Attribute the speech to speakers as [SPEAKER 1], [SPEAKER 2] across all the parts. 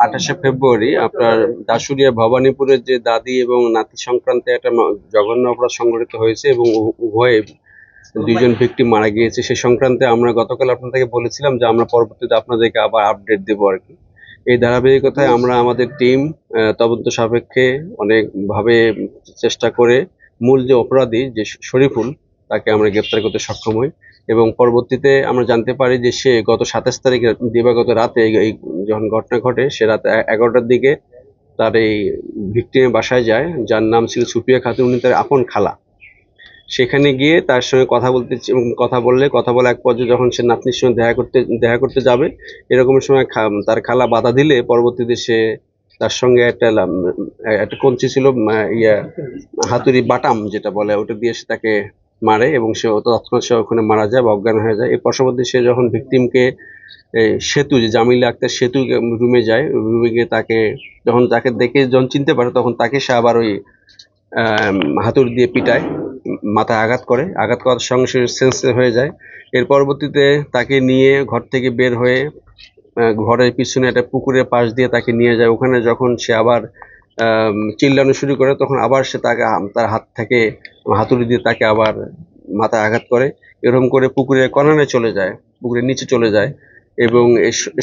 [SPEAKER 1] 28শে ফেব্রুয়ারি আপনার দাসুরিয়া ভবানীপুরের যে দাদি এবং নাতি সংক্রান্তে একটা জঘন্য অপরাধ সংঘটিত হয়েছে এবং উভয়ে দুইজন ভিকটিম মারা গিয়েছে। সে সংক্রান্তে আমরা গতকাল আপনাদেরকে বলেছিলাম যে আমরা পরবর্তীতে আপনাদেরকে আবার আপডেট দেবো আর কি। এই ধারাবাহিকতায় আমরা আমাদের টিম তদন্ত সাপেক্ষে অনেকভাবে চেষ্টা করে মূল যে অপরাধী যে শরীফুল তাকে আমরা গ্রেপ্তার করতে সক্ষম হই এবং পরবর্তীতে আমরা জানতে পারি যে সে গত 27 তারিখে দিবাগত রাতে এই যখন ঘটনা ঘটে সে রাত 11টার দিকে তার এই ভিকটিমের বাসায় যায়, যার নাম ছিল সুফিয়া খাতুন, উনি তার আপন খালা। সেখানে গিয়ে তার সঙ্গে কথা বলে এক পর্যায়ে যখন সে নাতনির সঙ্গে দেখা করতে যাবে এরকম সময় তার খালা বাধা দিলে পরবর্তীতে সে তার সঙ্গে একটা কঞ্চি ছিল হাতুড়ি বাটাম যেটা বলে ওটা দিয়ে সে তাকে মারে এবং সে তৎক্ষণাৎ সে ওখানে মারা যায় বা অজ্ঞান হয়ে যায়। এই পাশাপাশি সে যখন ভিকটিমকে সেতু যে জামিলা আক্তার সেতু রুমে যায়, রুমে গিয়ে তাকে দেখে যখন চিনতে পারে তখন তাকে সে আবার ওই হাতুড়ি দিয়ে পিটায়, মাথায় আঘাত করার সঙ্গে সে সেন্সলেস হয়ে যায়। এর পরবর্তীতে তাকে নিয়ে ঘর থেকে বের হয়ে ঘরের পিছনে একটা পুকুরের পাশ দিয়ে তাকে নিয়ে যায়। ওখানে যখন সে আবার চিল্লানো শুরু করে তখন আবার সে তার হাত থেকে হাতুড়ি দিয়ে তাকে আবার মাথায় আঘাত করে। এরকম করে পুকুরের কর্নারে চলে যায়, পুকুরের নিচে চলে যায় এবং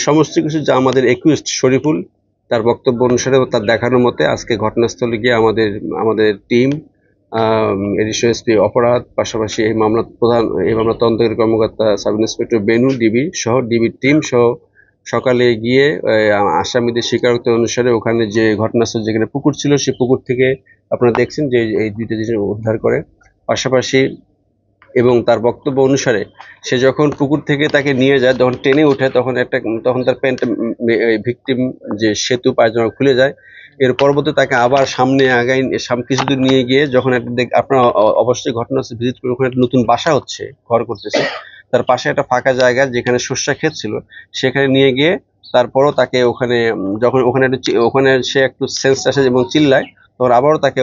[SPEAKER 1] সমস্ত কিছু যা আমাদের একিউজড শরীফুল তার বক্তব্য অনুসারে তার দেখানো মতে আজকে ঘটনাস্থলে গিয়ে আমাদের টিম এডিশনাল এসপি অপরাধ, পাশাপাশি এই মামলা তদন্তকারী কর্মকর্তা সাব ইন্সপেক্টর বেনু ডিবির টিম সহ সকালে গিয়ে আসামিদের স্বীকারোক্তি অনুসারে ওখানে যে ঘটনাস্থল যেখানে পুকুর ছিল সেই পুকুর থেকে আপনারা দেখছেন যে এই দুইটা জিনিস উদ্ধার করে। পাশাপাশি এবং তার বক্তব্য অনুসারে সে যখন পুকুর থেকে তাকে নিয়ে যায় তখন টেনে ওঠে তখন তার প্যান্ট ভিকটিম যে সেতু পায়জামা খুলে যায়। এর পরবর্তীতে তাকে আবার সামনে কিছু দূর নিয়ে গিয়ে যখন আপনারা অবশ্যই ঘটনাস্থলে ভিজিট করে ওখানে একটা নতুন বাসা হচ্ছে, ঘর করতেছে, তার পাশে একটা ফাঁকা জায়গা যেখানে সর্ষা ক্ষেত ছিল সেখানে নিয়ে গিয়ে তারপরও তাকে যখন ওখানে সে একটু সেন্স আসে এবং চিল্লায় তখন আবারও তাকে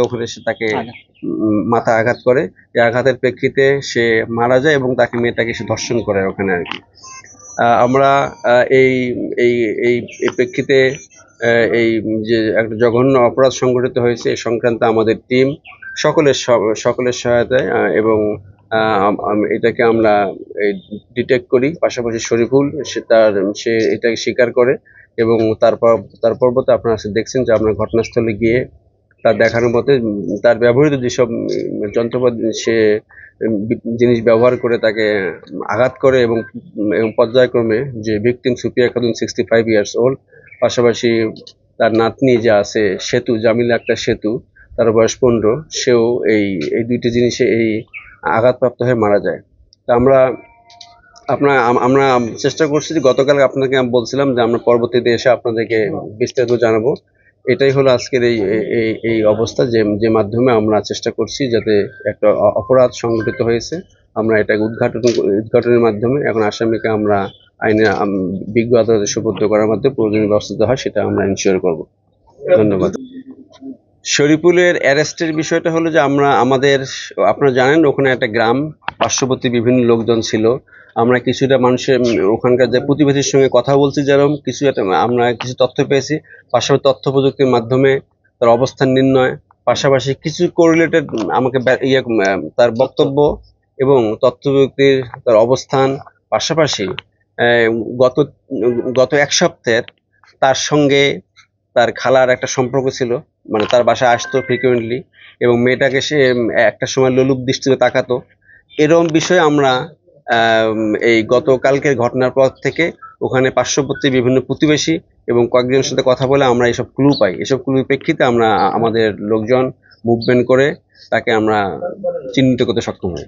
[SPEAKER 1] মাথা আঘাত করে। এই আঘাতের প্রেক্ষিতে সে মারা যায় এবং মেয়েটাকে সে ধর্ষণ করে ওখানে আর কি। আমরা এই প্রেক্ষিতে এই যে একটা জঘন্য অপরাধ সংঘটিত হয়েছে এই সংক্রান্ত আমাদের টিম সকলের সহায়তায় এবং এটাকে আমরা ডিটেক্ট করি। পাশাপাশি শরীফুল সে এটাকে স্বীকার করে এবং তার পরবর্তী আপনারা দেখছেন যে আমরা ঘটনাস্থলে গিয়ে তার দেখানোর মতে তার ব্যবহৃত যেসব যন্ত্রপাতি সে জিনিস ব্যবহার করে তাকে আঘাত করে এবং পর্যায়ক্রমে যে victim Sufia Khatun 65 years old, পাশাপাশি তার নাতনি যে আছে সেতু জামিলা আক্তার সেতু, তার বয়স 15, সেও এই দুইটি জিনিসে এই আঘাতপ্রাপ্ত হয়ে মারা যায়। তা আমরা চেষ্টা করছি যে গতকাল আপনাকে বলছিলাম যে আমরা পরবর্তীতে এসে আপনাদেরকে বিস্তারিত জানাবো। এটাই হলো আজকের এই অবস্থা যে মাধ্যমে আমরা চেষ্টা করছি যাতে একটা অপরাধ সংঘটিত হয়েছে আমরা এটাকে উদ্ঘাটনের মাধ্যমে এখন আসামিকে আমরা আইনে বিজ্ঞ আদালতে সুপর্দ করার মাধ্যমে প্রয়োজনীয় ব্যবস্থা হয় সেটা আমরা এনশিওর করব। ধন্যবাদ। শরীফুলের অ্যারেস্টের বিষয়টা হলো যে আপনারা জানেন ওখানে একটা গ্রাম, পার্শ্ববর্তী বিভিন্ন লোকজন ছিল। আমরা কিছুটা মানুষের ওখানকার যে প্রতিবেশীর সঙ্গে কথা বলছি, যেরকম আমরা কিছু তথ্য পেয়েছি। পাশাপাশি তথ্য প্রযুক্তির মাধ্যমে তার অবস্থান নির্ণয়, পাশাপাশি কিছু কোরিলেটেড আমাকে তার বক্তব্য এবং তথ্য প্রযুক্তির তার অবস্থান, পাশাপাশি গত এক সপ্তাহের তার সঙ্গে তার খালার একটা সম্পর্ক ছিল, মানে তার বাসায় আসতো ফ্রিকুয়েন্টলি এবং মেয়েটাকে সে একটা সময় লোলুপ দৃষ্টিতে তাকাতো। এরকম বিষয়ে আমরা এই গতকালকের ঘটনার পর থেকে ওখানে পার্শ্ববর্তী বিভিন্ন প্রতিবেশী এবং কয়েকজনের সাথে কথা বলে আমরা এসব ক্লু পাই। এসব ক্লুর প্রেক্ষিতে আমরা আমাদের লোকজন মুভমেন্ট করে তাকে আমরা চিহ্নিত করতে সক্ষম হই।